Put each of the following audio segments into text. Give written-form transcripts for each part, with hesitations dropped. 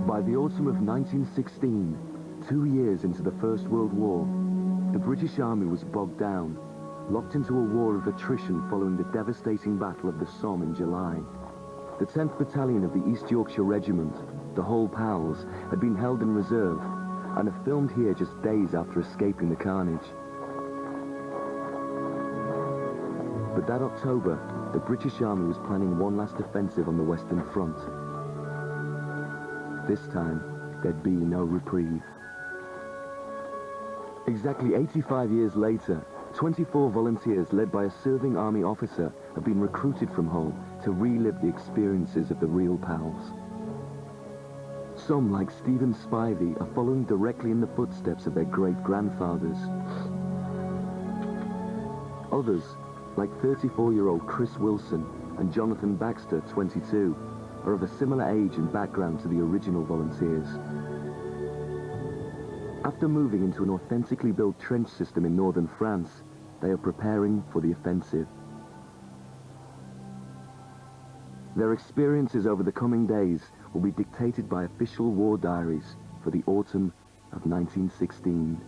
By the autumn of 1916, 2 years into the First World War, the British Army was bogged down, locked into a war of attrition following the devastating Battle of the Somme in July. The 10th Battalion of the East Yorkshire Regiment, the Hull Pals, had been held in reserve and are filmed here just days after escaping the carnage. But that October, the British Army was planning one last offensive on the Western Front. This time, there'd be no reprieve. Exactly 85 years later, 24 volunteers led by a serving army officer have been recruited from Hull to relive the experiences of the real pals. Some, like Stephen Spivey, are following directly in the footsteps of their great-grandfathers. Others, like 34-year-old Chris Wilson and Jonathan Baxter, 22, are of a similar age and background to the original volunteers. After moving into an authentically built trench system in northern France, they are preparing for the offensive. Their experiences over the coming days will be dictated by official war diaries for the autumn of 1916.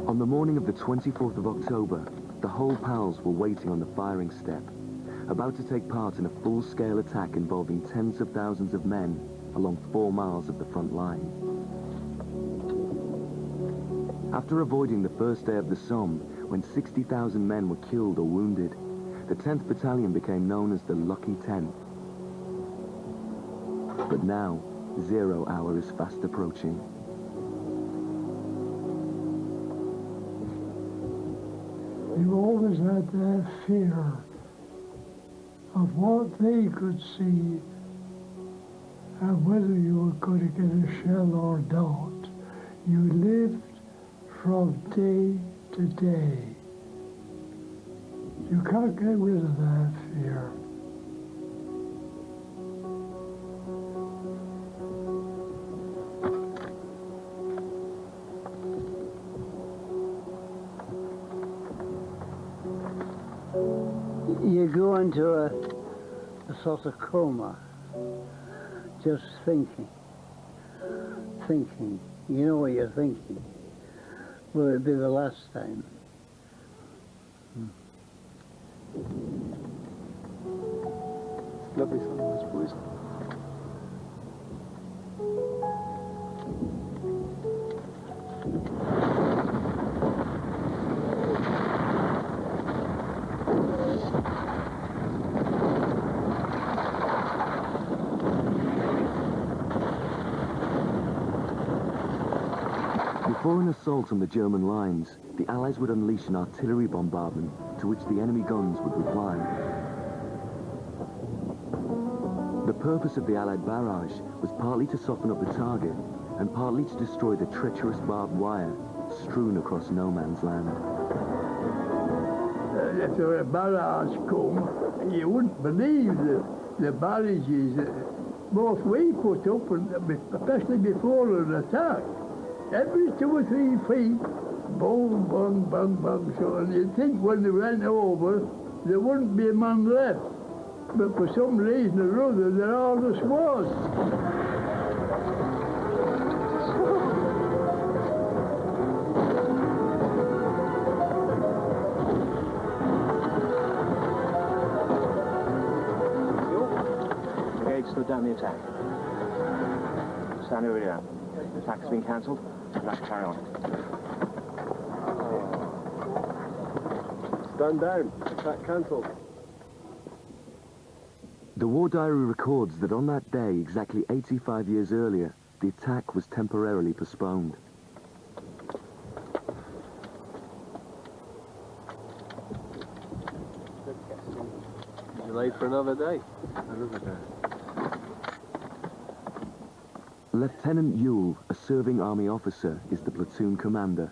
On the morning of the 24th of October, the Hull Pals were waiting on the firing step, about to take part in a full-scale attack involving tens of thousands of men along 4 miles of the front line. After avoiding the first day of the Somme, when 60,000 men were killed or wounded, the 10th Battalion became known as the Lucky 10th. But now, 0 hour is fast approaching. You always had that fear of what they could see and whether you were going to get a shell or not. You lived from day to day. You can't get rid of that fear. You go into a sort of coma, just thinking. You know what you're thinking. Will it be the last time? Lovely sunrise, boys. Before an assault on the German lines, the Allies would unleash an artillery bombardment to which the enemy guns would reply. The purpose of the Allied barrage was partly to soften up the target and partly to destroy the treacherous barbed wire strewn across no man's land. If there were a barrage come, you wouldn't believe the barrages both we put up, and especially before an attack. Every 2 or 3 feet, boom, bang, bang, bang. So, and you'd think when they went over, there wouldn't be a man left. But for some reason or other, there always was. Brigade stood down the attack. Stand over there. The attack's been cancelled. Let's carry on. Stand down. Attack cancelled. The war diary records that on that day, exactly 85 years earlier, the attack was temporarily postponed. Delayed for another day. Another day. Lieutenant Ewell, a serving army officer, is the platoon commander.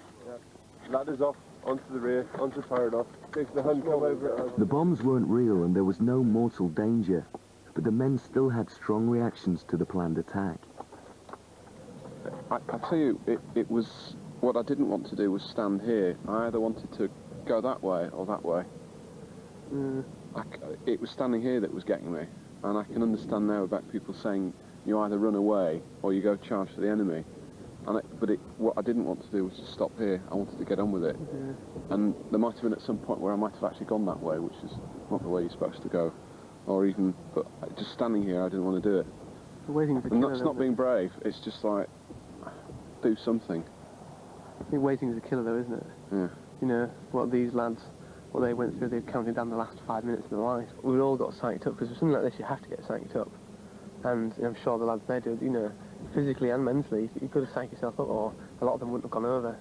Ladders off. onto the rear, onto the paradox. If the Hun come over it. The bombs weren't real and there was no mortal danger, but the men still had strong reactions to the planned attack. I tell you, it was... What I didn't want to do was stand here. I either wanted to go that way or that way. It was standing here that was getting me. And I can understand now about people saying you either run away or you go charge for the enemy. But what I didn't want to do was to stop here. I wanted to get on with it. And there might have been at some point where I might have actually gone that way, which is not the way you're supposed to go. Or even, but just standing here, I didn't want to do it. Waiting for And that's not being brave, it's just like, do something. I think waiting is a killer though, isn't it? Yeah. You know, what these lads, what they went through, they've counted down the last 5 minutes of their lives. We've all got psyched up, because with something like this you have to get psyched up. And I'm sure the lads, they do, you know, physically and mentally, you could have psyched yourself up, or a lot of them wouldn't have gone over.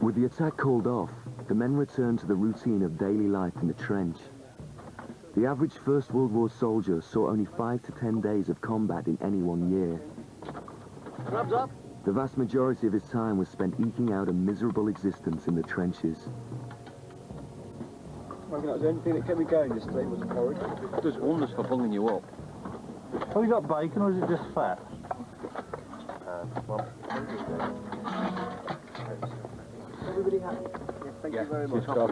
With the attack called off, the men returned to the routine of daily life in the trench. The average First World War soldier saw only 5 to 10 days of combat in any one year. Gloves up. The vast majority of his time was spent eking out a miserable existence in the trenches. That was the only thing that kept me going this day was the porridge. It does wonders for bunging you up. Have you got bacon or is it just fat? Everybody happy? Yes, thank you very much. Top of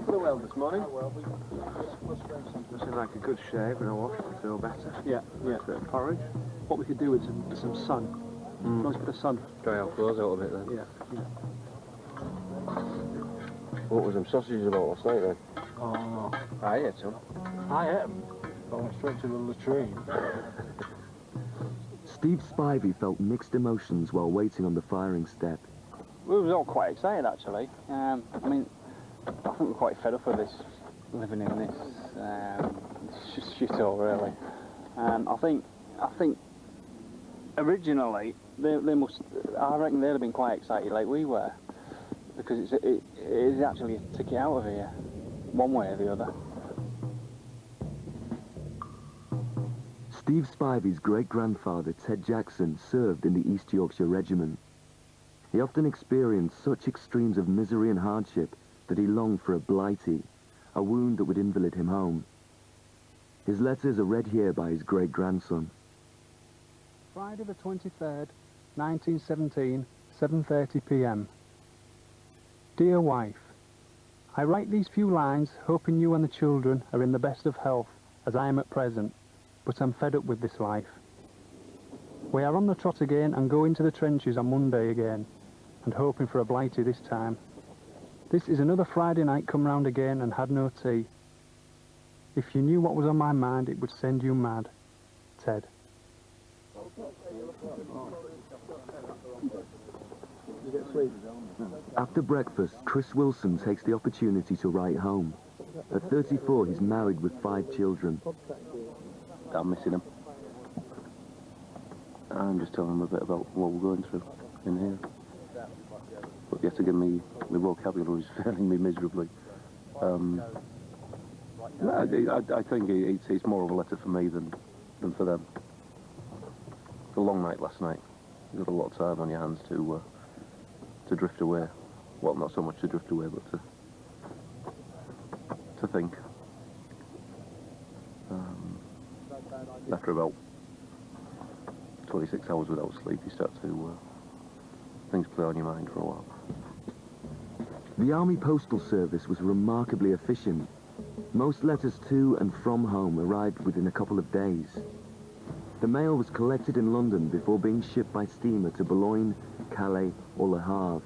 the well this morning. Looking like a good shave and a wash to feel better. Yeah. Bit of porridge. What we could do with some sun. Nice bit of sun. Dry our clothes out a bit then. Yeah. What was them sausages about last night then? Oh, I ate some. I am. I went straight to the latrine. Steve Spivey felt mixed emotions while waiting on the firing step. We was all quite excited actually. I mean, I think we're quite fed up with this, living in this shithole really. I think originally they must. I reckon they'd have been quite excited like we were, because it is actually a ticket out of here, one way or the other. Steve Spivey's great-grandfather, Ted Jackson, served in the East Yorkshire Regiment. He often experienced such extremes of misery and hardship that he longed for a blighty, a wound that would invalid him home. His letters are read here by his great-grandson. Friday the 23rd, 1917, 7:30 p.m. Dear wife, I write these few lines hoping you and the children are in the best of health as I am at present, but I'm fed up with this life. We are on the trot again and go into the trenches on Monday again, and hoping for a blighty this time. This is another Friday night come round again and had no tea. If you knew what was on my mind, it would send you mad. Ted. After breakfast, Chris Wilson takes the opportunity to write home. At 34, he's married with 5 children. I'm missing him. I'm just telling him a bit about what we're going through in here. But yet again, my vocabulary is failing me miserably. I think it's more of a letter for me than for them. It's a long night last night. You've got a lot of time on your hands to drift away. Well, not so much to drift away, but to think. After about 26 hours without sleep, you start to things play on your mind for a while. The Army Postal Service was remarkably efficient. Most letters to and from home arrived within a couple of days. The mail was collected in London before being shipped by steamer to Boulogne, Calais or Le Havre.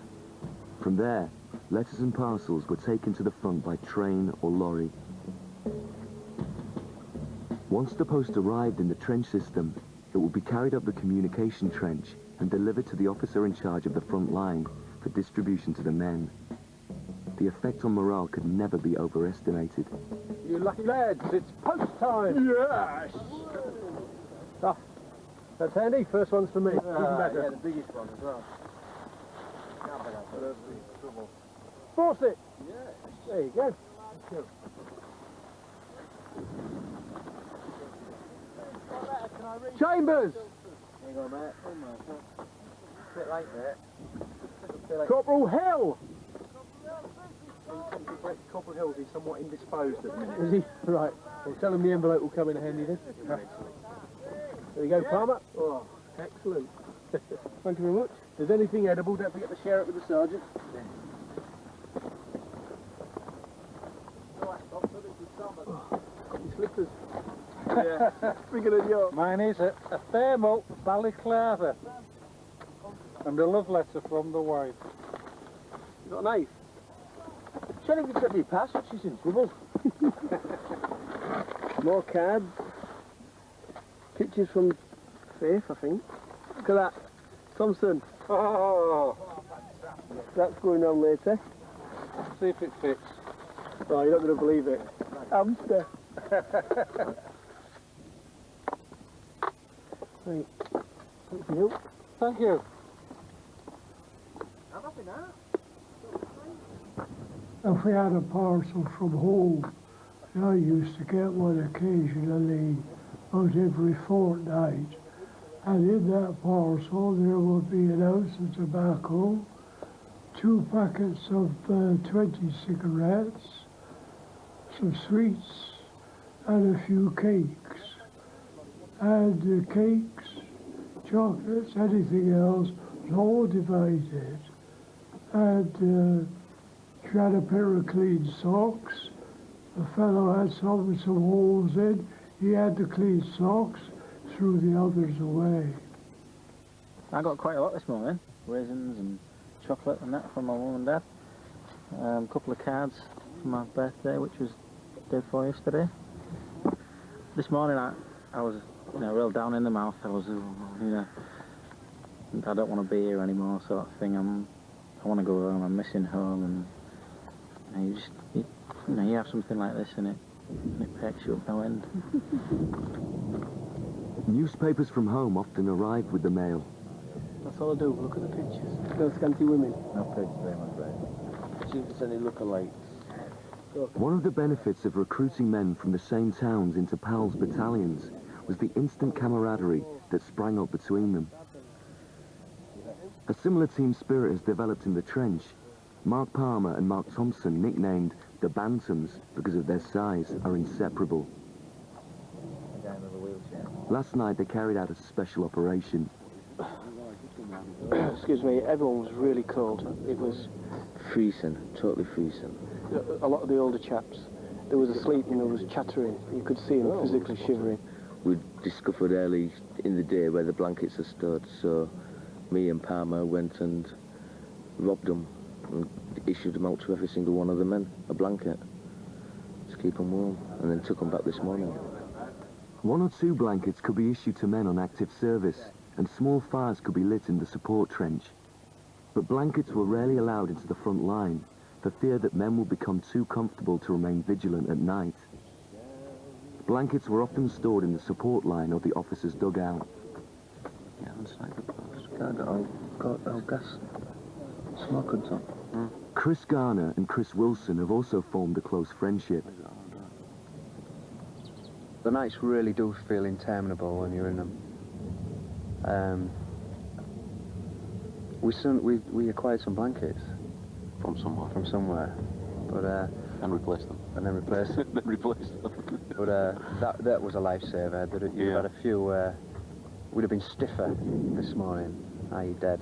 From there, letters and parcels were taken to the front by train or lorry. Once the post arrived in the trench system, it would be carried up the communication trench and delivered to the officer in charge of the front line for distribution to the men. The effect on morale could never be overestimated. You lucky lads, it's post time! Yes! Ah, that's handy. First one's for me. Even better. Yeah, the biggest one as well. Force it! Yeah. There you go. Thank you. Chambers! There you go, mate. A bit late there. Corporal Hill! Corporal Hills is somewhat indisposed at the minute. Is he? Right. Well, tell him the envelope will come in handy then. There you go, Palmer. Oh, excellent. Thank you very much. If there's anything edible, don't forget to share it with the sergeant. Oh, got your slippers. Yeah. Bigger than yours. Mine is a thermal balaclava. And a love letter from the wife. You got a knife? Sheriff could let me pass, but she's in trouble. More cards. Pictures from Faith, I think. Look at that. Thompson. Oh, That's going on later. see if it fits. Oh, you're not going to believe it. Hamster. Right. Thank you. Thank you. If we had a parcel from home, I used to get one occasionally, about every fortnight. And in that parcel there would be an ounce of tobacco, 2 packets of 20 cigarettes, some sweets, and a few cakes. And the cakes, chocolates, anything else, was all divided. And she had a pair of clean socks. The fellow had some with some holes in. He had the clean socks, threw the others away. I got quite a lot this morning. Raisins and chocolate and that from my mum and dad. A couple of cards for my birthday, which was day before yesterday. This morning I was, real down in the mouth. I was, I don't want to be here anymore, sort of thing. I want to go home. I'm missing home, and you have something like this and it pecks you up no end. Newspapers from home often arrive with the mail. That's all I do. Look at the pictures. Those scanty women. No pictures there, my friend. See if there's any lookalikes. One of the benefits of recruiting men from the same towns into PAL's battalions was the instant camaraderie that sprang up between them. A similar team spirit has developed in the trench. Mark Palmer and Mark Thompson, nicknamed the Bantams because of their size, are inseparable. Last night they carried out a special operation. Excuse me, everyone was really cold. It was Freezing, totally freezing. a lot of the older chaps. There was asleep and there was chattering. You could see them physically shivering. We discovered early in the day where the blankets are stored, so me and Palmer went and robbed them and issued them out to every single one of the men, a blanket, to keep them warm, and then took them back this morning. 1 or 2 blankets could be issued to men on active service, and small fires could be lit in the support trench. But blankets were rarely allowed into the front line, for fear that men would become too comfortable to remain vigilant at night. Blankets were often stored in the support line or the officer's dugout. Yeah, on sniper post. Got gas smoke on top. Chris Garner and Chris Wilson have also formed a close friendship. The nights really do feel interminable when you're in them. We acquired some blankets From somewhere. from somewhere, but And replace them. and then replaced them. Then replace them. But that was a lifesaver. You'd Yeah. had a few. Would have been stiffer this morning, i.e. dead.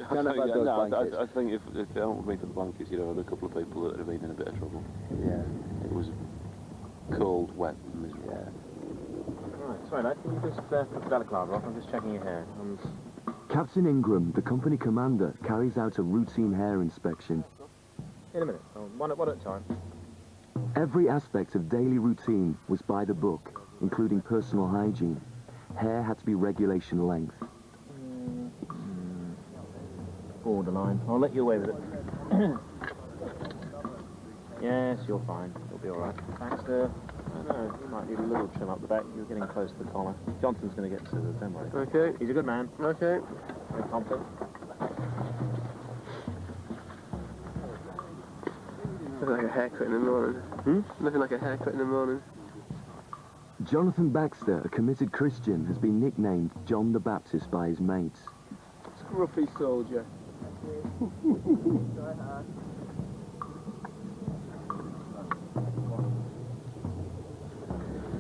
Can't have had those blankets. I think if it hadn't been for the blankets, you'd have had a couple of people that would have been in a bit of trouble. Yeah, It was cold, wet, and miserable. yeah. Right, sorry lad, can you just put the balaclava off? I'm just checking your hair. Captain Ingram, the company commander, carries out a routine hair inspection. In a minute, one at a time. Every aspect of daily routine was by the book, including personal hygiene. Hair had to be regulation length. Borderline. I'll let you away with it. Yes, you're fine. You'll be alright. Thanks, sir. I know, you might need a little trim up the back. You're getting close to the collar. Johnson's going to get to it, don't worry. Okay. He's a good man. Okay. Very confident. Nothing like a haircut in the morning. Nothing like a haircut in the morning. Jonathan Baxter, a committed Christian, has been nicknamed John the Baptist by his mates. Scruffy soldier.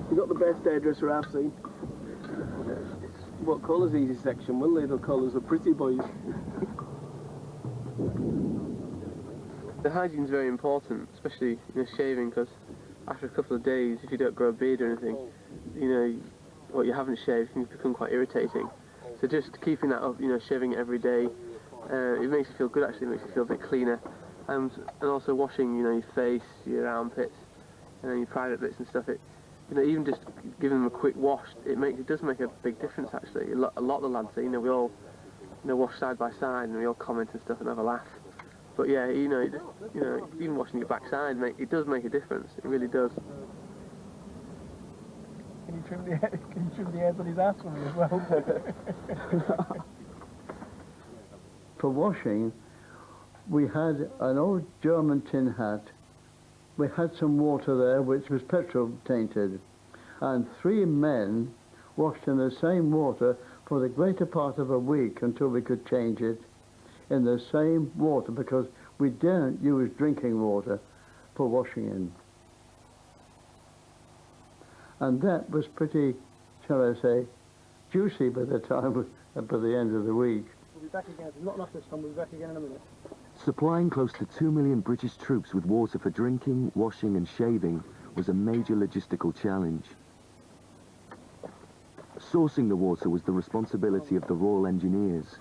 You got the best hairdresser I've seen. What colour's easy section? Will they? They'll call us the pretty boys. The hygiene's very important, especially shaving, because after a couple of days, if you don't grow a beard or anything, what you haven't shaved can become quite irritating. So just keeping that up, shaving it every day, it makes you feel good. Actually, it makes you feel a bit cleaner, and also washing, your face, your armpits, and your private bits and stuff. Even just giving them a quick wash, it does make a big difference. Actually, a lot of the lads, we all, wash side by side, and we all comment and stuff and have a laugh. But yeah, even washing your backside, it does make a difference. It really does. Can you trim the hairs on his ass for me as well? For washing, we had an old German tin hat. We had some water there which was petrol tainted, and 3 men washed in the same water for the greater part of a week until we could change it in the same water, because we don't use drinking water for washing in. And that was pretty, shall I say, juicy by the end of the week. We'll be back again. Not enough this time. We'll be back again in a minute. Supplying close to 2 million British troops with water for drinking, washing and shaving was a major logistical challenge. Sourcing the water was the responsibility of the Royal Engineers.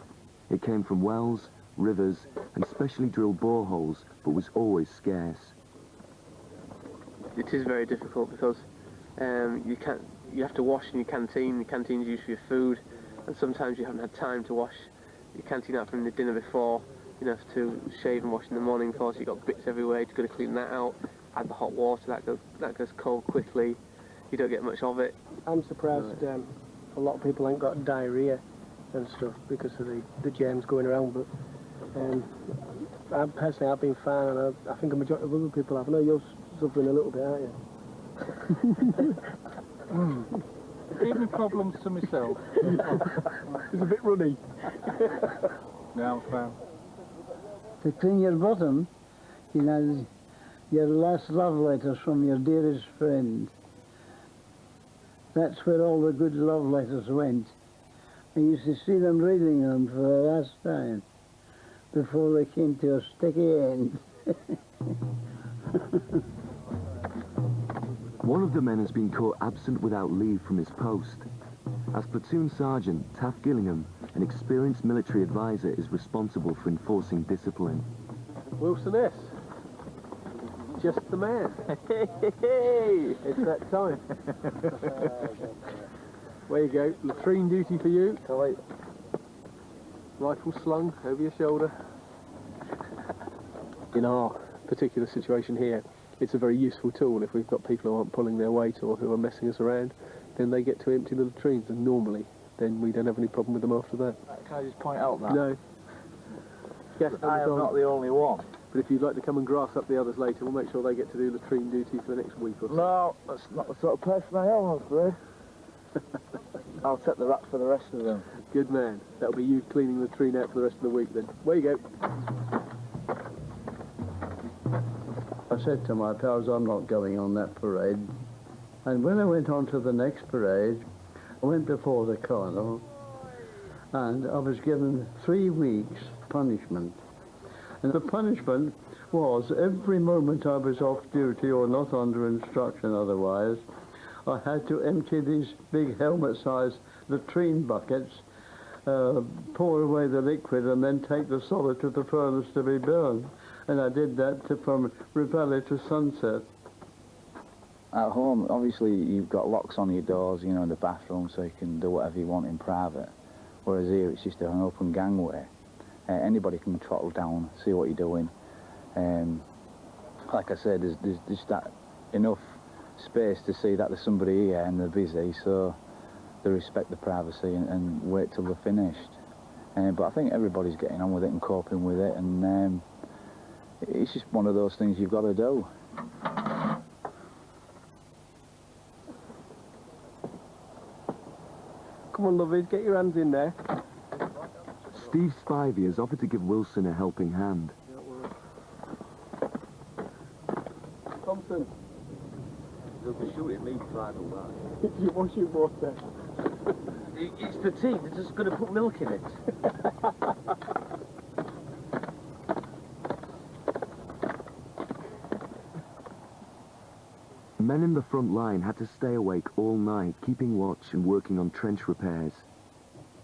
It came from wells, rivers and specially drilled boreholes, but was always scarce. It is very difficult because you have to wash in your canteen. The canteen's used for your food, and sometimes you haven't had time to wash your canteen out from the dinner before. You have to shave and wash in the morning. Of course, you've got bits everywhere. You've got to clean that out. Add the hot water. That goes cold quickly. You don't get much of it. I'm surprised a lot of people ain't got diarrhea and stuff because of the germs going around. But personally, I've been fine, and I think a majority of other people have. I know you're suffering a little bit, aren't you? Gave me problems to myself. It's a bit runny. Yeah, I'm fine. To clean your bottom, your last love letters from your dearest friend. That's where all the good love letters went. I used to see them reading them for the last time before they came to a sticky end. One of the men has been caught absent without leave from his post. As Platoon Sergeant, Taff Gillingham, an experienced military advisor, is responsible for enforcing discipline. Wilson S. Just the man. Hey, it's that time. There you go, latrine duty for you. Rifle slung over your shoulder. In our particular situation here, it's a very useful tool. If we've got people who aren't pulling their weight or who are messing us around, then they get to empty the latrines, and normally then we don't have any problem with them after that. Can I just point out that? No. Yes, I am not the only one. But if you'd like to come and grass up the others later, we'll make sure they get to do latrine duty for the next week or so. No, that's not the sort of person I am, I'm afraid. I'll take the rap for the rest of them. Good man. That'll be you cleaning the latrine out for the rest of the week then. Where you go. I said to my pals, I'm not going on that parade. And when I went on to the next parade, I went before the colonel, and I was given 3 weeks punishment. And the punishment was every moment I was off duty or not under instruction otherwise, I had to empty these big helmet-sized latrine buckets, pour away the liquid, and then take the solid to the furnace to be burned. And I did that from Reveille to sunset. At home, obviously, you've got locks on your doors, in the bathroom, so you can do whatever you want in private. Whereas here, it's just an open gangway. Anybody can throttle down, see what you're doing. Like I said, there's just that enough space to see that there's somebody here and they're busy, so they respect the privacy and wait till they're finished. But I think everybody's getting on with it and coping with it, and it's just one of those things you've got to do. Come on, lovies, get your hands in there. Steve Spivey has offered to give Wilson a helping hand. Thompson. They'll be shooting me final that. Did you wash your water? It's the tea, they're just going to put milk in it. Men in the front line had to stay awake all night, keeping watch and working on trench repairs.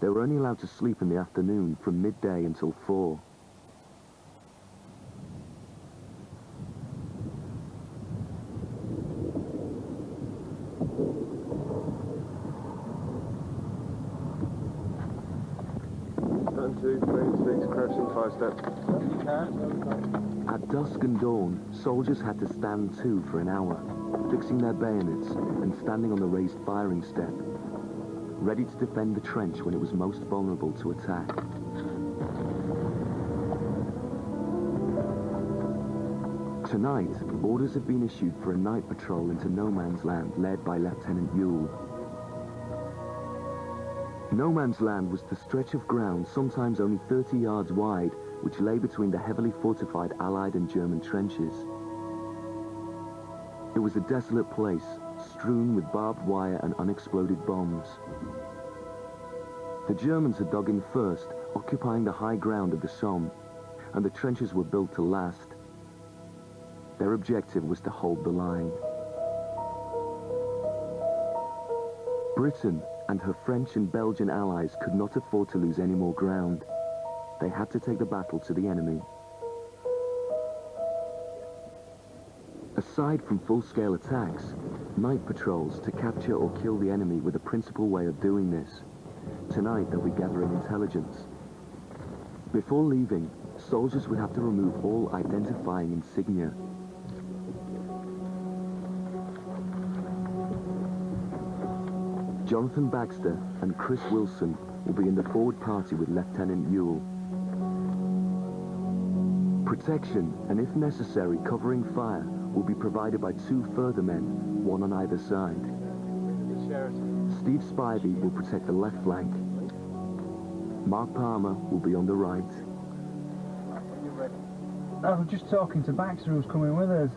They were only allowed to sleep in the afternoon from midday until 4. Turn 2, plane 6, crouching 5 steps. At dusk and dawn, soldiers had to stand to for an hour, fixing their bayonets and standing on the raised firing step, ready to defend the trench when it was most vulnerable to attack. Tonight, orders have been issued for a night patrol into no man's land led by Lieutenant Ewell. No man's land was the stretch of ground, sometimes only 30 yards wide, which lay between the heavily fortified Allied and German trenches. It was a desolate place, strewn with barbed wire and unexploded bombs. The Germans had dug in first, occupying the high ground of the Somme, and the trenches were built to last. Their objective was to hold the line. Britain and her French and Belgian allies could not afford to lose any more ground. They had to take the battle to the enemy. Aside from full-scale attacks, night patrols to capture or kill the enemy were the principal way of doing this. Tonight they'll be gathering intelligence. Before leaving, soldiers would have to remove all identifying insignia. Jonathan Baxter and Chris Wilson will be in the forward party with Lieutenant Ewell. Protection, and if necessary, covering fire, will be provided by 2 further men, one on either side. Steve Spivey will protect the left flank. Mark Palmer will be on the right. I was just talking to Baxter, who's coming with us,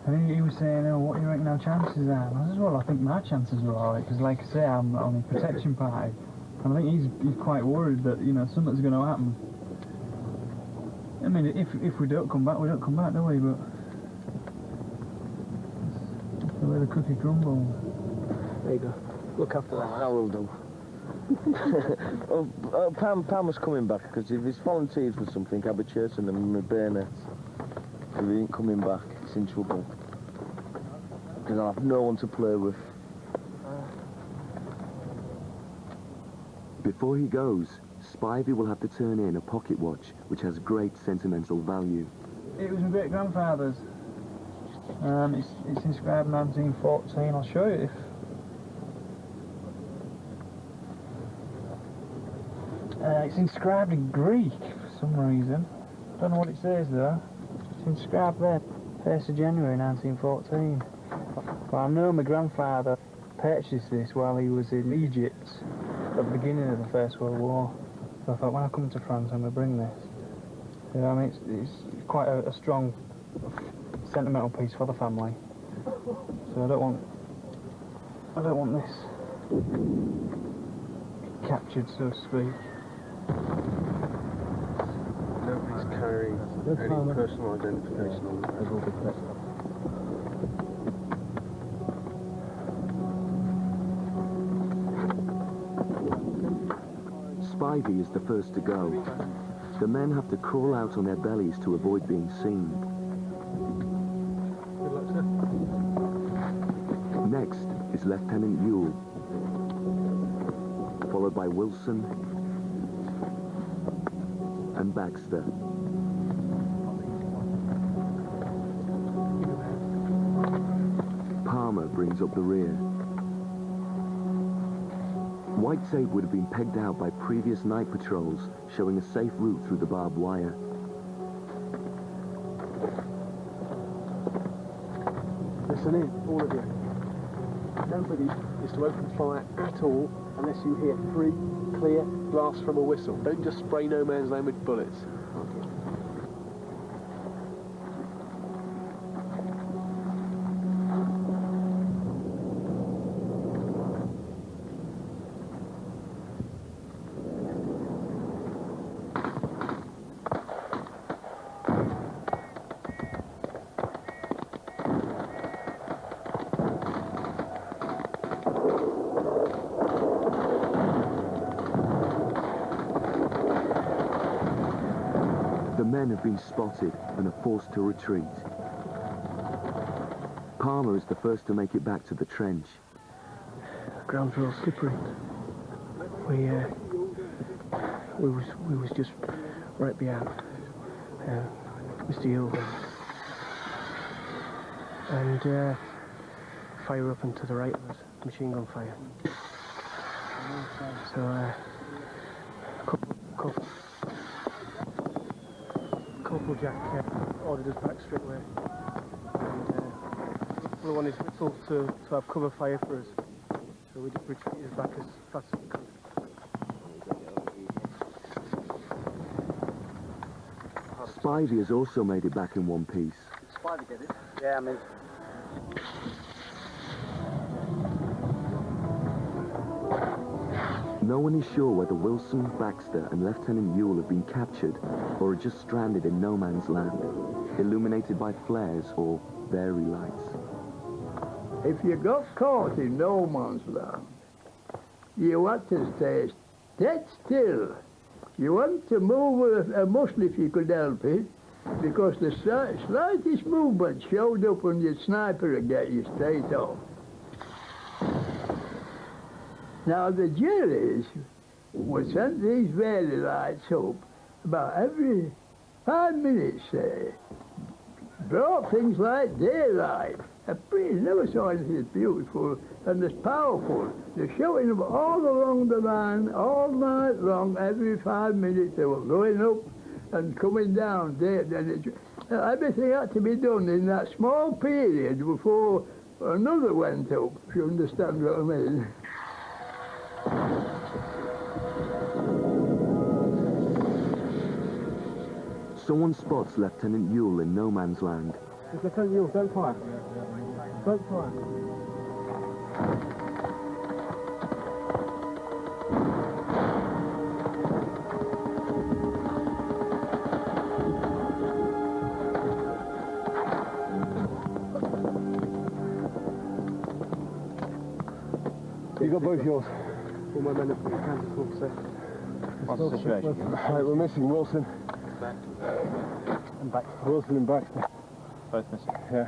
and he was saying, oh, what do you reckon our chances are? And I said, well, I think my chances are alright, because like I say, I'm on the protection party, and I think he's quite worried that, you know, something's going to happen. I mean, if we don't come back, we don't come back, do we? But that's the way the cookie crumbles. There you go. Look after that. I will do. Palmer's coming back, because if he's volunteered for something, I'll be chasing him with my bayonet. If he ain't coming back, he's in trouble. Because I'll have no one to play with. Before he goes, Spivey will have to turn in a pocket watch, which has great sentimental value. It was my great-grandfather's. It's inscribed 1914. I'll show you if... it's inscribed in Greek for some reason. Don't know what it says though. It's inscribed there, 1st of January 1914. But I know my grandfather purchased this while he was in Egypt at the beginning of the First World War. So I thought, when I come to France, I'm going to bring this. You know, I mean, it's quite a strong, sentimental piece for the family. So I don't want this captured, so to speak. Nobody's carrying any personal identification on them. Spivey is the first to go. The men have to crawl out on their bellies to avoid being seen. Good luck, sir. Next is Lieutenant Ewell, followed by Wilson and Baxter. Palmer brings up the rear. White tape would have been pegged out by previous night patrols, showing a safe route through the barbed wire. Listen in, all of you. Nobody is to open fire at all unless you hear 3 clear blasts from a whistle. Don't just spray no man's land with bullets. The men have been spotted and are forced to retreat. Palmer is the first to make it back to the trench. Ground's real slippery. We was just right behind Mr. Yule and fire up and to the right was machine gun fire. So Corporal Jack ordered us back straight away. And we wanted Whittle to have cover fire for us. So we retreated back as fast as we could. Spivey has also made it back in one piece. Spivey get it? Yeah, I mean... No one is sure whether Wilson, Baxter and Lieutenant Ewell have been captured or are just stranded in no man's land, illuminated by flares or Very lights. If you got caught in no man's land, you want to stay dead still. You want to move a muscle if you could help it, because the slightest movement showed up and your sniper would get you straight off. Now the jailers would send these Very lights up about every 5 minutes, say. Brought things like daylight. I never saw anything as beautiful and as powerful. They're showing them all along the line, all night long, every 5 minutes. They were going up and coming down. Everything had to be done in that small period before another went up, if you understand what I mean. Someone spots Lieutenant Ewell in no man's land. Lieutenant Ewell, don't fire. Don't fire. You got both yours? All my men have put hands full, so... What's the situation? Right, we're missing Wilson. And Baxter. Wilson and Baxter. Both missing? Yeah.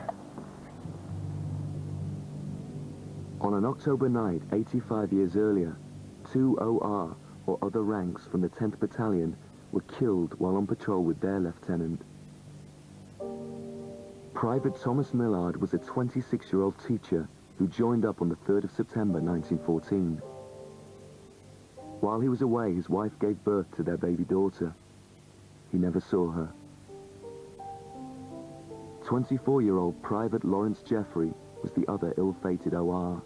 On an October night, 85 years earlier, 2 OR, or other ranks from the 10th Battalion, were killed while on patrol with their lieutenant. Private Thomas Millard was a 26-year-old teacher who joined up on the 3rd of September 1914. While he was away, his wife gave birth to their baby daughter. He never saw her. 24-year-old Private Lawrence Jeffrey was the other ill-fated OR.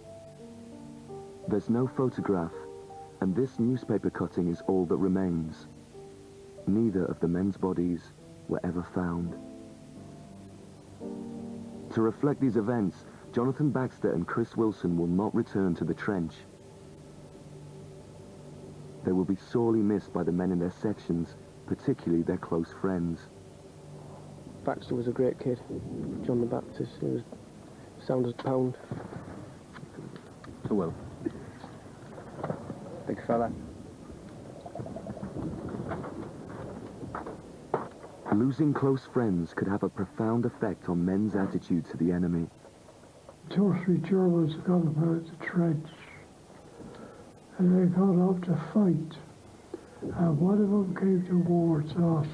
There's no photograph, and this newspaper cutting is all that remains. Neither of the men's bodies were ever found. To reflect these events, Jonathan Baxter and Chris Wilson will not return to the trench. They will be sorely missed by the men in their sections, particularly their close friends. Baxter was a great kid. John the Baptist, he was sound as a pound. To Will. Big fella. Losing close friends could have a profound effect on men's attitude to the enemy. 2 or 3 Germans got about the trench, and they got up to fight, and one of them came towards us.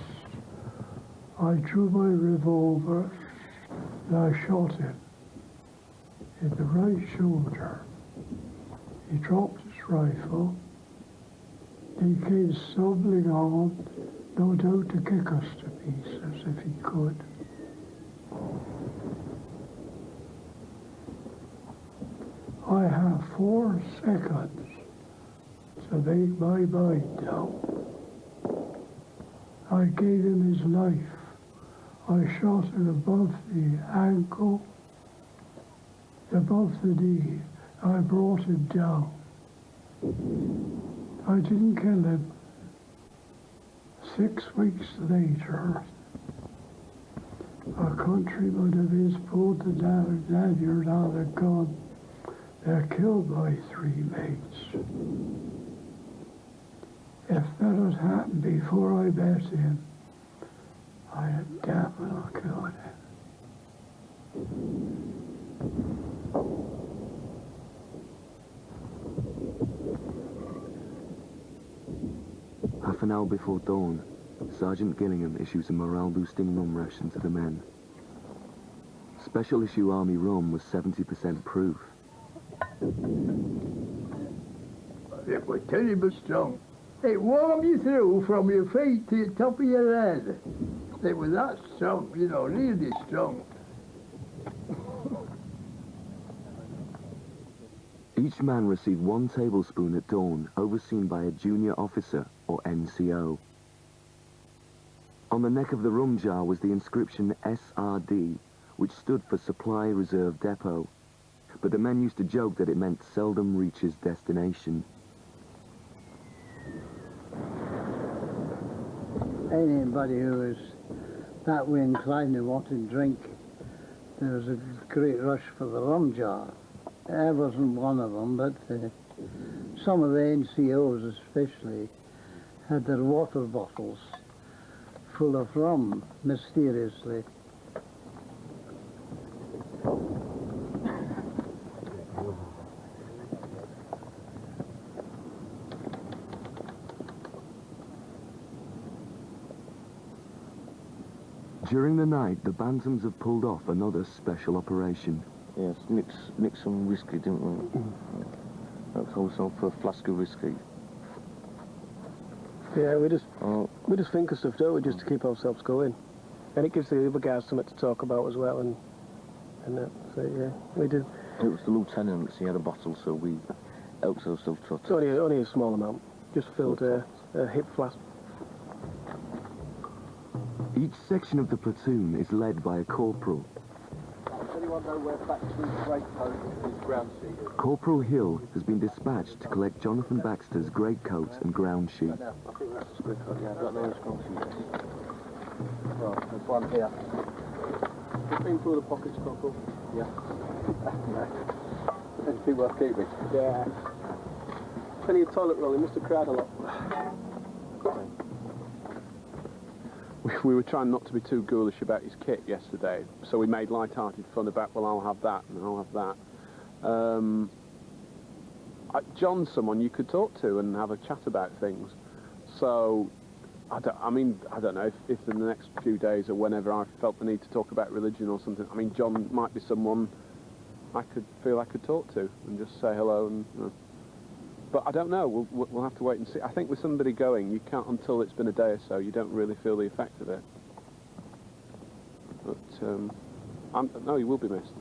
I drew my revolver and I shot him in the right shoulder. He dropped his rifle. He came stumbling on, no doubt to kick us to pieces if he could. I have 4 seconds to make my mind down. I gave him his knife. I shot it above the ankle, above the knee. I brought him down. I didn't kill him. 6 weeks later, a countryman of his pulled the dagger out of the gun. They killed my 3 mates. If that had happened before I met him, I had damn well killed him. Half an hour before dawn, Sergeant Gillingham issues a morale-boosting rum ration to the men. Special issue Army rum was 70% proof. It was terrible strong. It warmed you through from your feet to the top of your head. It was that strong, you know, really strong. Each man received 1 tablespoon at dawn, overseen by a junior officer, or NCO. On the neck of the rum jar was the inscription SRD, which stood for Supply Reserve Depot, but the men used to joke that it meant seldom reaches destination. Anybody who was that way inclined and wanted to drink, there was a great rush for the rum jar. I wasn't one of them, but some of the NCOs especially had their water bottles full of rum, mysteriously. During the night, the Bantams have pulled off another special operation. Yes, mix some whiskey, didn't we? That's also for a flask of whiskey. Yeah, we just think of stuff, don't we, just to keep ourselves going. And it gives the other guys something to talk about as well, and that. So yeah, we did. It was the lieutenant, he had a bottle, so we helped ourselves to it. It's only a small amount, just filled a hip flask. Each section of the platoon is led by a corporal. Does anyone know where Baxter's greatcoat and his ground sheet is? Corporal Hill has been dispatched to collect Jonathan Baxter's greatcoat and ground sheet. I think that's a greatcoat, yeah, I don't know where his ground sheet is. Well, there's one here. It's been through the pockets, Corporal. Yeah. Anything worth keeping? Yeah. Plenty of toilet roll, he must have cried a lot. We were trying not to be too ghoulish about his kit yesterday, so we made light-hearted fun about, well, I'll have that and I'll have that. John's someone you could talk to and have a chat about things. So, I don't know if in the next few days or whenever I felt the need to talk about religion or something, I mean, John might be someone I could talk to and just say hello and... But I don't know, we'll have to wait and see. I think with somebody going, you can't, until it's been a day or so, you don't really feel the effect of it. But, no, you will be missed.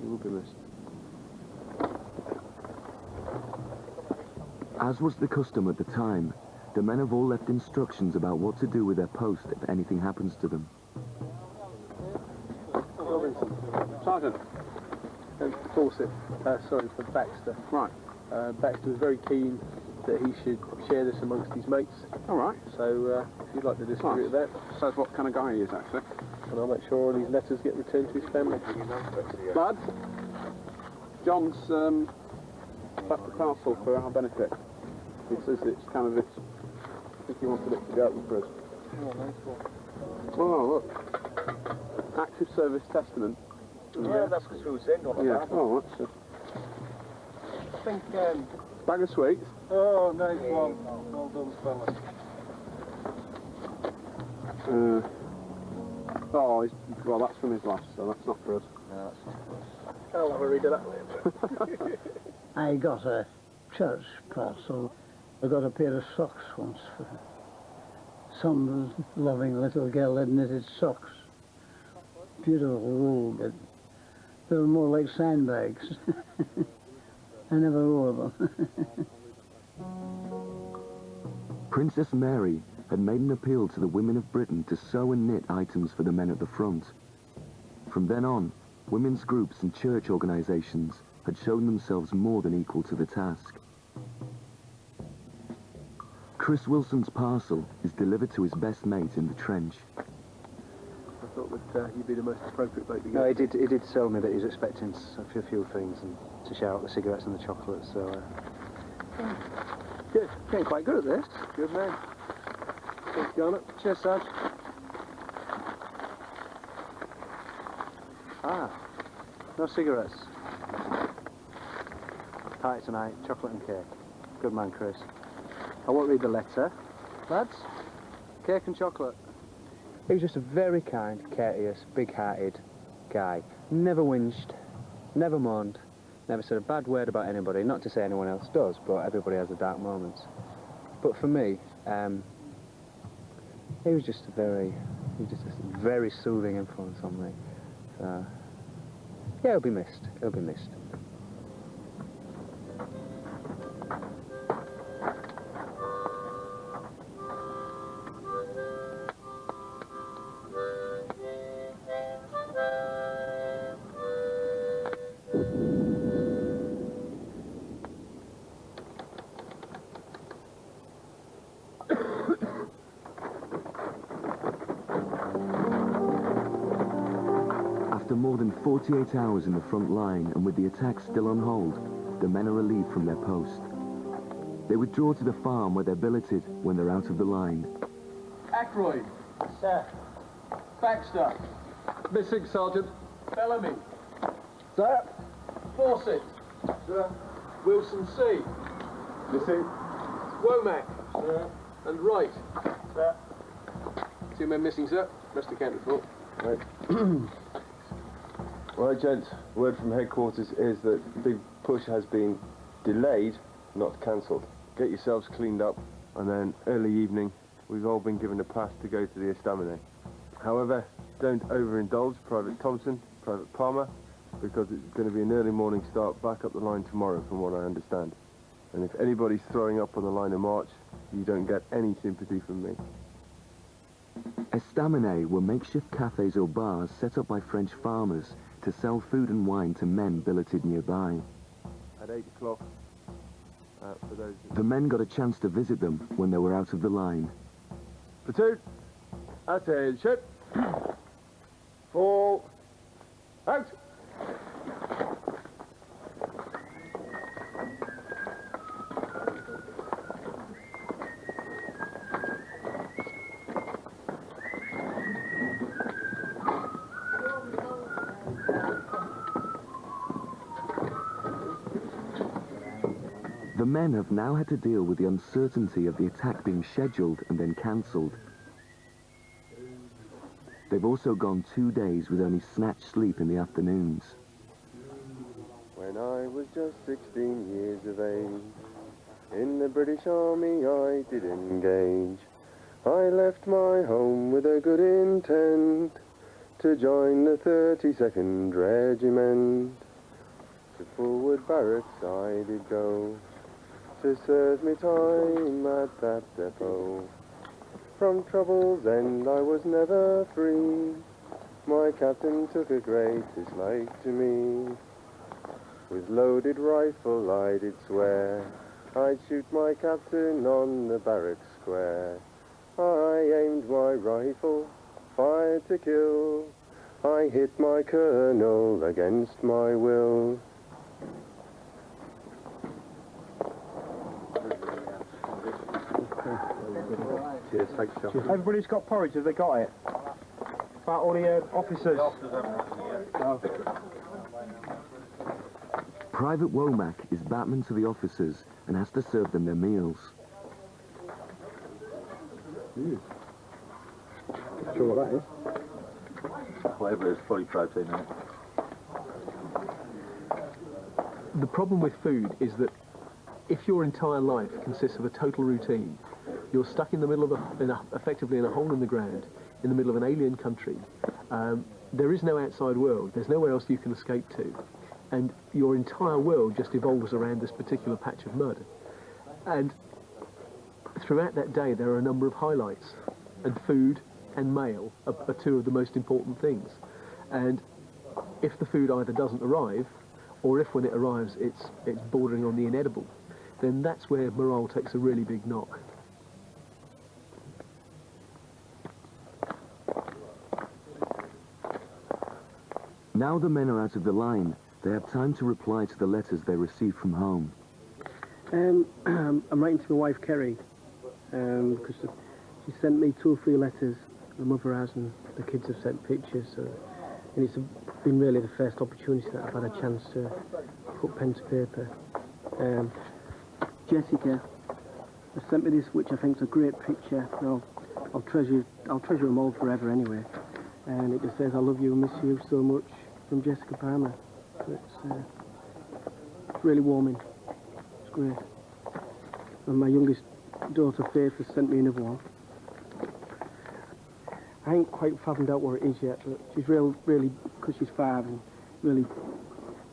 You will be missed. As was the custom at the time, the men have all left instructions about what to do with their post if anything happens to them. Sergeant. Fawcett, sorry, for Baxter. Right. Baxter was very keen that he should share this amongst his mates. All right. So if you'd like to distribute that. Says what kind of guy he is, actually. And I'll make sure all these letters get returned to his family. Lads, John's left the parcel for our benefit. He says it's kind of I think he wanted it to be open for us. Oh, nice one. Oh, look. Active Service Testament. Yeah, that's because we were saying on Yeah. that. Oh, that's I think, bag of sweets. oh, nice one. Well done, fella. Well, that's from his last, so that's not for us. No, that's not for us. I'll have a read of that later. I got a church parcel. I got a pair of socks once for some loving little girl had knitted socks. Beautiful wool, but they were more like sandbags. I never wore them. Princess Mary had made an appeal to the women of Britain to sew and knit items for the men at the front. From then on, women's groups and church organisations had shown themselves more than equal to the task. Chris Wilson's parcel is delivered to his best mate in the trench. I thought that you'd be the most appropriate bloke to go. No, he did tell me that he was expecting a few things and to share out the cigarettes and the chocolates, so... Good. Getting quite good at this. Good man. Thanks, Garnet. Cheers, Sarge. Ah, no cigarettes. Party tonight, chocolate and cake. Good man, Chris. I won't read the letter. Lads, cake and chocolate. He was just a very kind, courteous, big-hearted guy. Never whinged, never moaned, never said a bad word about anybody. Not to say anyone else does, but everybody has their dark moments. But for me, he was just a very soothing influence on me. So, yeah, he'll be missed. He'll be missed. After more than 48 hours in the front line and with the attack still on hold, the men are relieved from their post. They withdraw to the farm where they're billeted when they're out of the line. Ackroyd. Sir. Baxter. Missing, Sergeant. Bellamy. Sir. Fawcett. Sir. Wilson C. Missing. Womack. Sir. And Wright. Sir. 2 men missing, sir. Rest accounted for. Right. Right, gents. Word from headquarters is that the big push has been delayed, not cancelled. Get yourselves cleaned up, and then early evening, we've all been given a pass to go to the estaminet. However, don't overindulge Private Thompson, Private Palmer, because it's going to be an early morning start back up the line tomorrow, from what I understand. And if anybody's throwing up on the line of march, you don't get any sympathy from me. Estaminets were makeshift cafes or bars set up by French farmers to sell food and wine to men billeted nearby. At 8 o'clock, for those... The men got a chance to visit them when they were out of the line. Platoon, attention. Fall out. The men have now had to deal with the uncertainty of the attack being scheduled and then cancelled. They've also gone 2 days with only snatched sleep in the afternoons. When I was just 16 years of age, in the British Army I did engage. I left my home with a good intent to join the 32nd Regiment. To forward barracks I did go to serve me time at that depot. From trouble's end I was never free. My captain took a great dislike to me. With loaded rifle I did swear I'd shoot my captain on the barrack square. I aimed my rifle, fired to kill. I hit my colonel against my will. Cheers, thanks, John. Everybody's got porridge, have they got it? About all the officers. Private Womack is batman to the officers and has to serve them their meals. Sure what that is? Whatever it is, fully protein in it. The problem with food is that if your entire life consists of a total routine, you're stuck in the middle of effectively in a hole in the ground, in the middle of an alien country. There is no outside world. There's nowhere else you can escape to. And your entire world just evolves around this particular patch of mud. And throughout that day there are a number of highlights, and food and mail are two of the most important things. And if the food either doesn't arrive, or if when it arrives it's bordering on the inedible, then that's where morale takes a really big knock. Now the men are out of the line, they have time to reply to the letters they receive from home. I'm writing to my wife Kerry, because she sent me 2 or 3 letters, the mother has, and the kids have sent pictures, and it's been really the first opportunity that I've had a chance to put pen to paper. Jessica has sent me this, which I think is a great picture. I'll treasure them all forever anyway. And it just says, "I love you and miss you so much," from Jessica Palmer. It's really warming. It's great. And my youngest daughter Faith has sent me another one. I ain't quite fathomed out what it is yet, but she's really, because she's 5 and really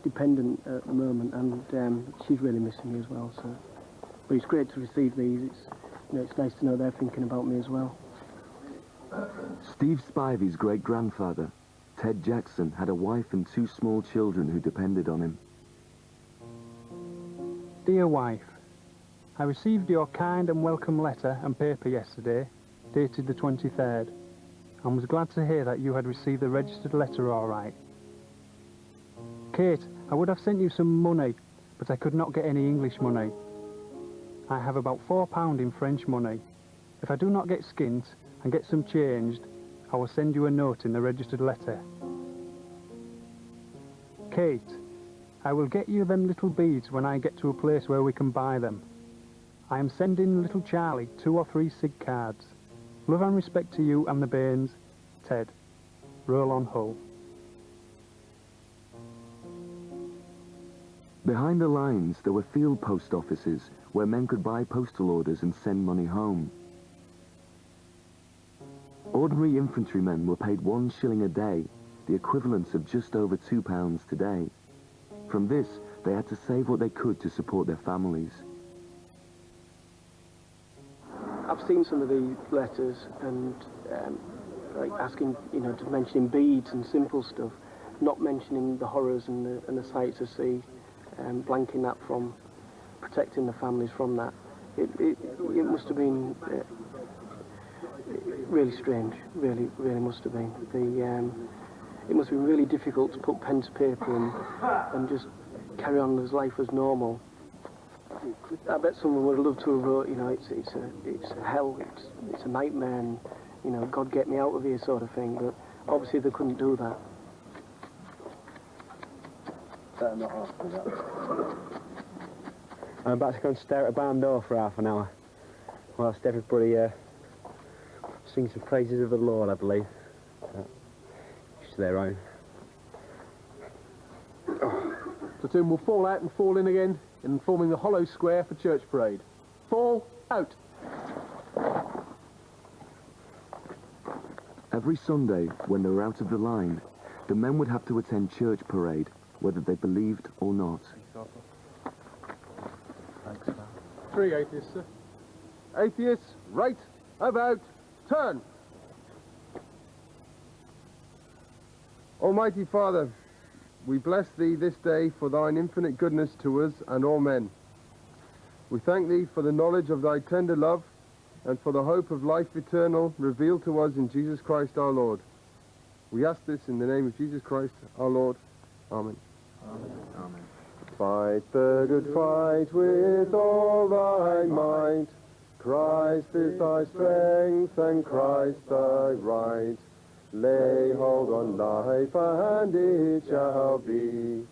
dependent at the moment, and she's really missing me as well. So, but it's great to receive these. It's nice to know they're thinking about me as well. Steve Spivey's great-grandfather, Ted Jackson, had a wife and 2 small children who depended on him. Dear wife, I received your kind and welcome letter and paper yesterday, dated the 23rd, and was glad to hear that you had received the registered letter all right. Kate, I would have sent you some money, but I could not get any English money. I have about £4 in French money. If I do not get skint and get some changed, I will send you a note in the registered letter. Kate, I will get you them little beads when I get to a place where we can buy them. I am sending little Charlie 2 or 3 SIG cards. Love and respect to you and the Bairns, Ted. Roll on Hull. Behind the lines, there were field post offices where men could buy postal orders and send money home. Ordinary infantrymen were paid 1 shilling a day, the equivalent of just over £2 today. From this, they had to save what they could to support their families. I've seen some of these letters and like asking, to mentioning beads and simple stuff, not mentioning the horrors and the sights of sea, blanking that from protecting the families from that. It must have been really strange, really must have been. It must have been really difficult to put pen to paper and just carry on as life as normal. I bet someone would have loved to have wrote, it's hell, it's a nightmare, and God get me out of here sort of thing. But obviously they couldn't do that. I'm about to go and stare at a barn door for half an hour, whilst everybody sings the praises of the Lord, I believe. Each their own. Platoon will fall out and fall in again, in forming the hollow square for church parade. Fall out! Every Sunday, when they were out of the line, the men would have to attend church parade, whether they believed or not. 3 atheists, sir. Atheists, right, about, turn! Almighty Father, we bless thee this day for thine infinite goodness to us and all men. We thank thee for the knowledge of thy tender love and for the hope of life eternal revealed to us in Jesus Christ our Lord. We ask this in the name of Jesus Christ our Lord. Amen. Amen. Amen. Fight the good fight with all thy might. Christ is thy strength and Christ thy right. Lay hold on life and it shall be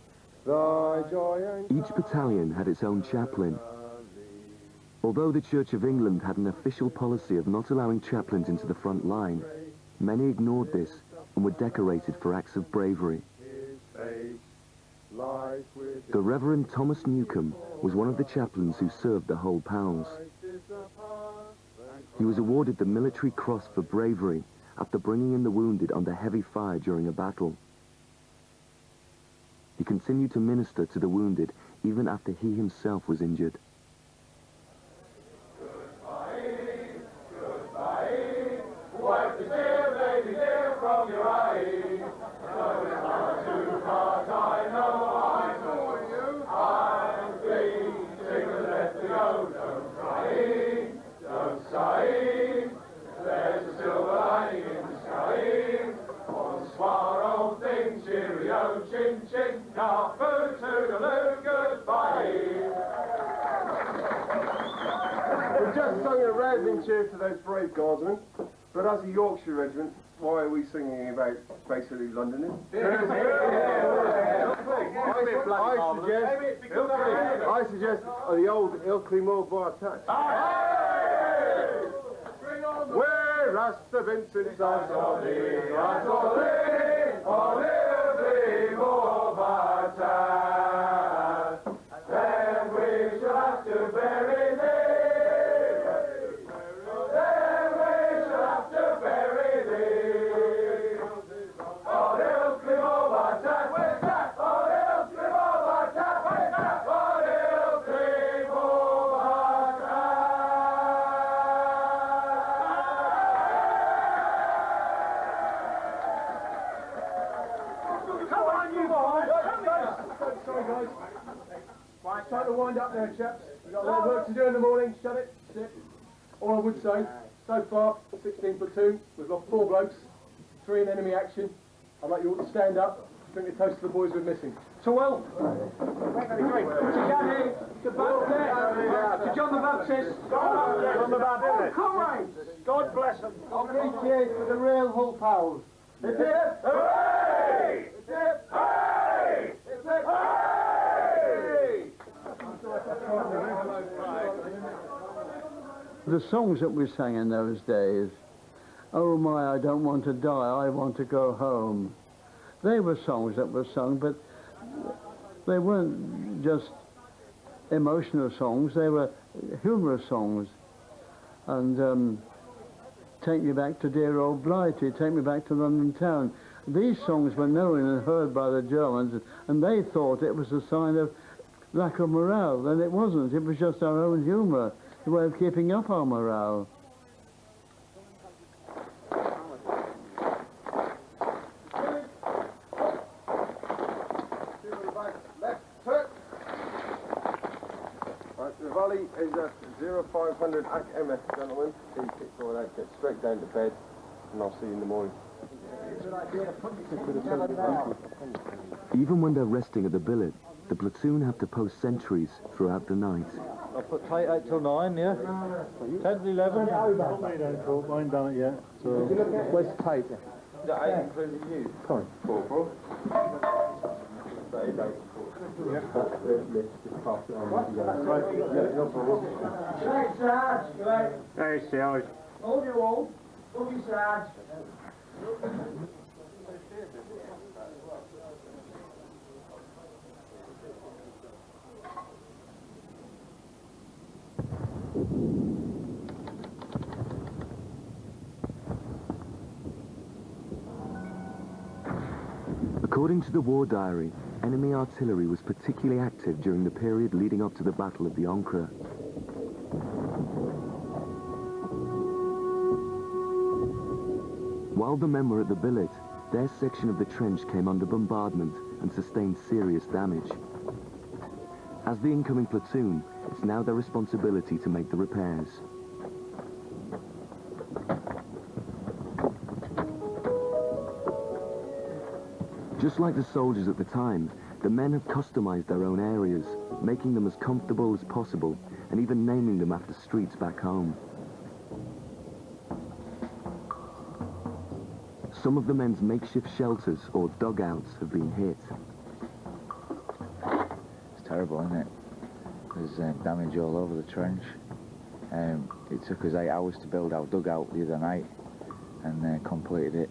thy joy and Each battalion had its own chaplain. Although the Church of England had an official policy of not allowing chaplains into the front line, many ignored this and were decorated for acts of bravery. The Reverend Thomas Newcomb was one of the chaplains who served the Hull Pals. He was awarded the Military Cross for bravery after bringing in the wounded under heavy fire during a battle. He continued to minister to the wounded even after he himself was injured. Goodbye. crying, don't sighing. There's a silver lining in the sky. Once more, old thing, cheerio, chin chin. Now, food, toodaloo, goodbye. We've just sung a rousing cheer to those brave guardsmen, but as a Yorkshire regiment, why are we singing about basically Londoners? I suggest the old Ilkley Moor Bar touch. Where Rasta Vincent's on Ilkley Moor Bar touch, then we shall have to bury thee. Right, time to wind up now, chaps. We've got a lot of work to do in the morning. Shut it, sit. All I would say, so far, 16 platoon, we've lost 4 blokes, 3 in enemy action. I'd like you all to stand up, drink a toast to the boys we're missing. To well. To Gabby, to Baptist, to John the Baptist. John the Baptist. Comrades, God bless them. Three cheers for the real Hull pals. Hip hip! Hooray! Hip hip! Hooray! Hip hip! Hooray! The songs that we sang in those days, oh my, I don't want to die, I want to go home. They were songs that were sung, but they weren't just emotional songs, they were humorous songs. And Take Me Back to Dear Old Blighty, Take Me Back to London Town. These songs were known and heard by the Germans, and they thought it was a sign of lack of morale, and it wasn't. It was just our own humour, the way of keeping up our morale. Right, the volley is at 0500 MS, gentlemen. He kicks all that, gets straight down to bed, and I'll see you in the morning. Even when they're resting at the billet, the platoon have to post sentries throughout the night. I'll put tight 8 till 9, yeah? 10 to 11. Mine done it yet. So Where's tight? Is that 8 including you? Sorry. 4. Hey, Sarge. Hold your old. Hold your sides. According to the war diary, enemy artillery was particularly active during the period leading up to the Battle of the Ancre. While the men were at the billet, their section of the trench came under bombardment and sustained serious damage. As the incoming platoon, it's now their responsibility to make the repairs. Just like the soldiers at the time, the men have customized their own areas, making them as comfortable as possible, and even naming them after streets back home. Some of the men's makeshift shelters or dugouts have been hit. It's terrible, isn't it? There's damage all over the trench. It took us 8 hours to build our dugout the other night, and completed it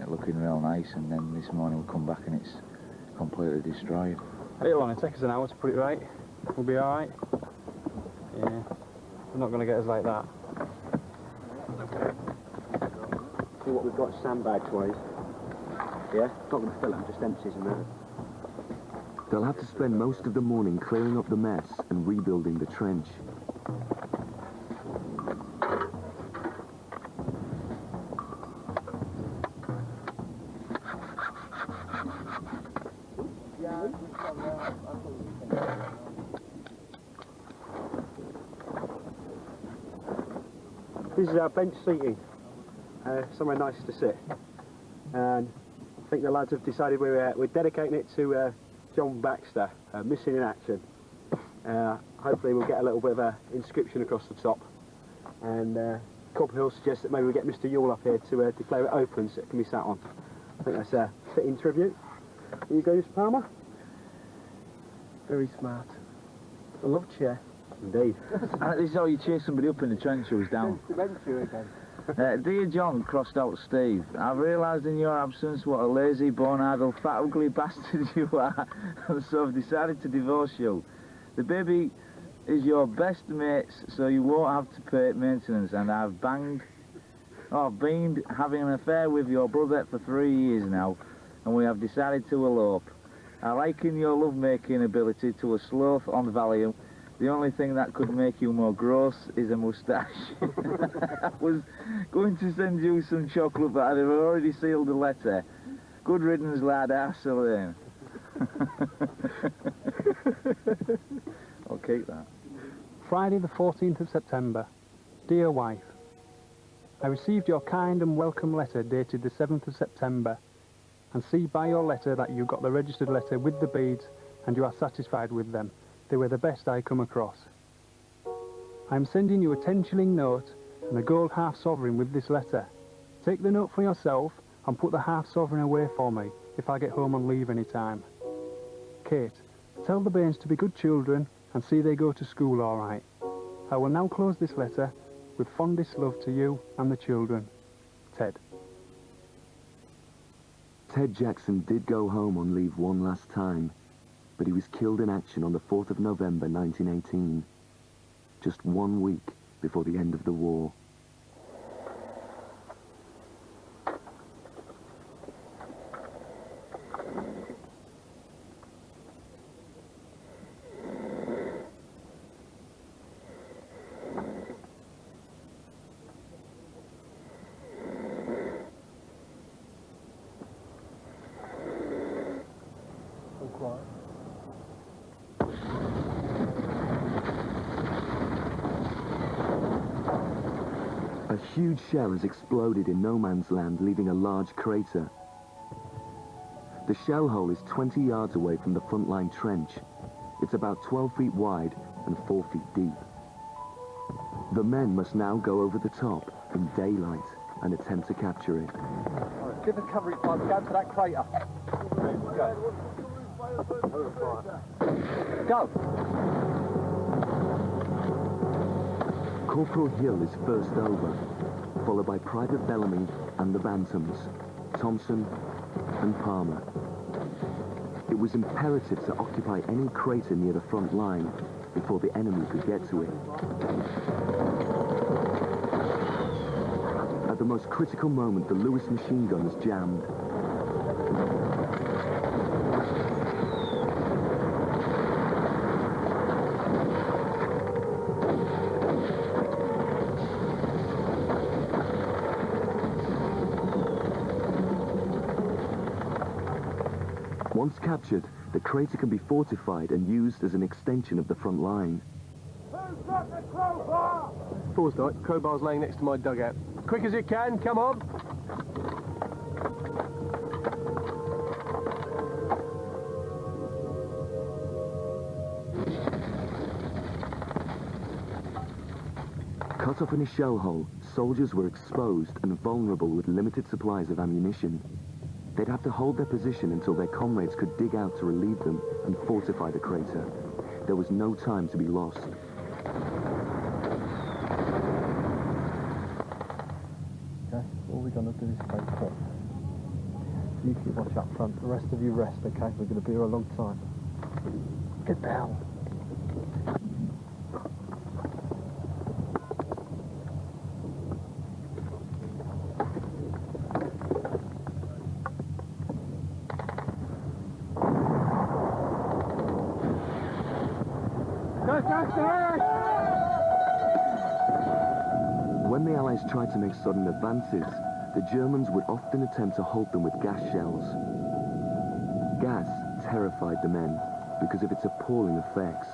looking real nice, and then this morning we come back and it's completely destroyed. It'll only take us an hour to put it right. We'll be alright. Yeah, they're not going to get us like that. See what we've got sandbags-wise. Yeah? Not going to fill them, just empties and that. They'll have to spend most of the morning clearing up the mess and rebuilding the trench. This is our bench seating, somewhere nice to sit. And I think the lads have decided we're dedicating it to John Baxter, missing in action. Hopefully we'll get a little bit of an inscription across the top. And Corporal Hill suggests that maybe we get Mr. Yule up here to declare it open so it can be sat on. I think that's a fitting tribute. Here you go, Mr. Palmer. Very smart. I love chair. Indeed. This is how you chase somebody up in the trench who's down. Dear John, crossed out Steve, I've realised in your absence what a lazy, born-idle, fat, ugly bastard you are, and so I've decided to divorce you. The baby is your best mate's, so you won't have to pay maintenance, and I've been having an affair with your brother for 3 years now, and we have decided to elope. I liken your love-making ability to a sloth on Valium. The only thing that could make you more gross is a moustache. I was going to send you some chocolate, but I'd have already sealed the letter. Good riddance, lad, Arselene. I'll keep that. Friday the 14th of September. Dear wife, I received your kind and welcome letter dated the 7th of September, and see by your letter that you got the registered letter with the beads and you are satisfied with them. They were the best I come across. I am sending you a 10-shilling note and a gold half-sovereign with this letter. Take the note for yourself and put the half-sovereign away for me if I get home on leave any time. Kate, tell the Baines to be good children and see they go to school all right. I will now close this letter with fondest love to you and the children. Ted. Ted Jackson did go home on leave one last time, but he was killed in action on the 4th of November 1918, just 1 week before the end of the war. A huge shell has exploded in no man's land, leaving a large crater. The shell hole is 20 yards away from the front-line trench. It's about 12 feet wide and 4 feet deep. The men must now go over the top in daylight and attempt to capture it. Right, give the cover fire, go to that crater. Go. Corporal Hill is first over, followed by Private Bellamy and the Bantams, Thompson and Palmer. It was imperative to occupy any crater near the front line before the enemy could get to it. At the most critical moment, the Lewis machine gun is jammed. Once captured, the crater can be fortified and used as an extension of the front line. Forsyth, crowbar's laying next to my dugout. Quick as you can, come on. Cut off in a shell hole, soldiers were exposed and vulnerable with limited supplies of ammunition. They'd have to hold their position until their comrades could dig out to relieve them and fortify the crater. There was no time to be lost. Okay, all we're going to do is stay put. You keep watch up front, the rest of you rest, okay? We're going to be here a long time. Get down. When the Allies tried to make sudden advances, the Germans would often attempt to halt them with gas shells. Gas terrified the men because of its appalling effects.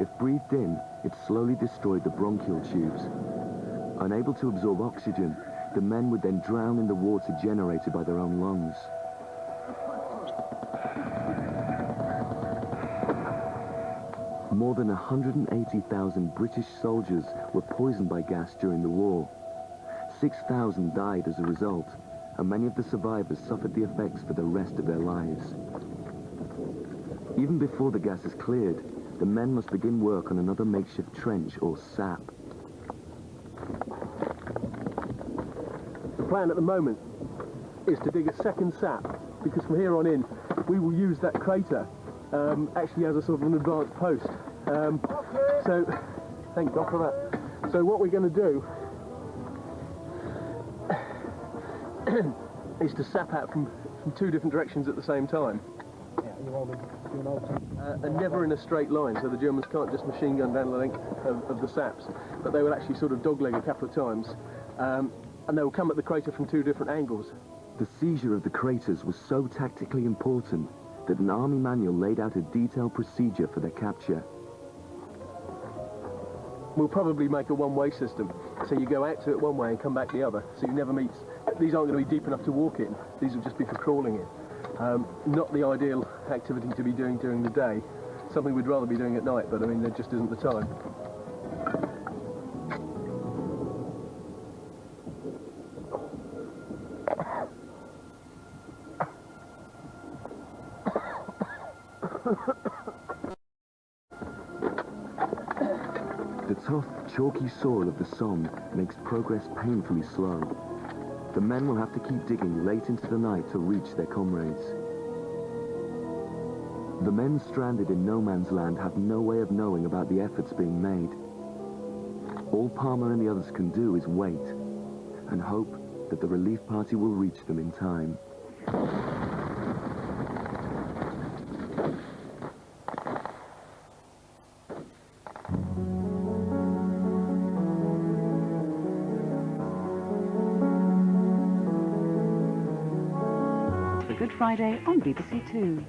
If breathed in, it slowly destroyed the bronchial tubes. Unable to absorb oxygen, the men would then drown in the water generated by their own lungs. More than 180,000 British soldiers were poisoned by gas during the war. 6,000 died as a result, and many of the survivors suffered the effects for the rest of their lives. Even before the gas is cleared, the men must begin work on another makeshift trench or sap. The plan at the moment is to dig a second sap, because from here on in we will use that crater actually as a sort of an advanced post. So, thank God for that. So what we're going to do is to sap out from two different directions at the same time. And never in a straight line, so the Germans can't just machine gun down the length of the saps, but they will actually sort of dogleg a couple of times, and they will come at the crater from two different angles. The seizure of the craters was so tactically important that an army manual laid out a detailed procedure for their capture. We'll probably make a one-way system, so you go out to it one way and come back the other, so you never meet. These aren't going to be deep enough to walk in, these will just be for crawling in. Not the ideal activity to be doing during the day, something we'd rather be doing at night, but I mean there just isn't the time. The tough, chalky soil of the Somme makes progress painfully slow. The men will have to keep digging late into the night to reach their comrades. The men stranded in no man's land have no way of knowing about the efforts being made. All Palmer and the others can do is wait and hope that the relief party will reach them in time. Good Friday on BBC Two.